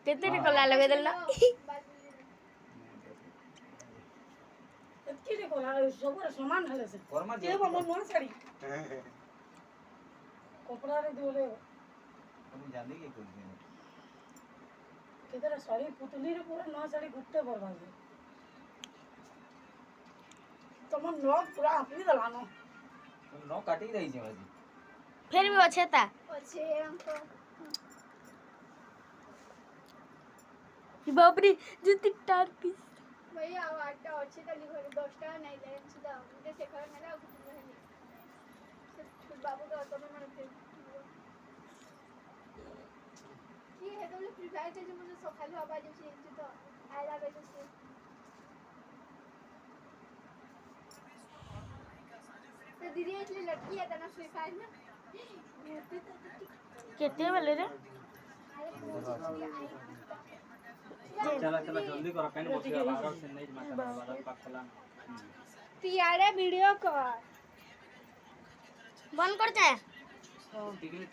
କେତେ କଲା ଲଗେଇଦେଲ ଏତିକି କଲା ସବୁ ସମାନ ହେଲେ ସେ କର୍ମା ଏ ମୋ ନୂଆ ଶାଢ଼ୀ କପଡ଼ାରେ ଦିଓରେ ମୁଁ ଜାନି କି କହୁଛି କେତେଟା ଶାଢ଼ୀ ପୁତଲିରେ ପୁରା ନୂଆ ଶାଢ଼ୀ ଗୋଟେ ବର୍ବାଦ ତମ ନখ ପୁରା ଆପି ଦେଲାନ ନ କାଟିକି ଦେଇଛି ଆଜି ଫେର ବି ଅଛେ ତା ଅଛି ଆମକୁ ବାପରେ ଜୁତି ଟାର ପିस ଭାଇ ଆଉ 8ଟା ଅଛି ତାଲି ଘରେ 10ଟା ନାଇଁ ଯାଏ ସୁଧା ଗୋଟେ ସେଖର ନେଲା ଆଉ କିଛି ନାହିଁ ସେ ବାବୁ ତ ତମେ ମାନେ କି ହେଦଲେ ଫ୍ରି ফায়ার তে মানে সকালে আওয়াজ আসে এমতি তো আইলা বেজে तो दीदी इसलिए लड़की है तना फ्री फायर में केते वाले रे चला चला जल्दी करो पेन बसिया बाहर से नहीं माता बाबा पाखला तियारे वीडियो कर बंद करते हैं टिकली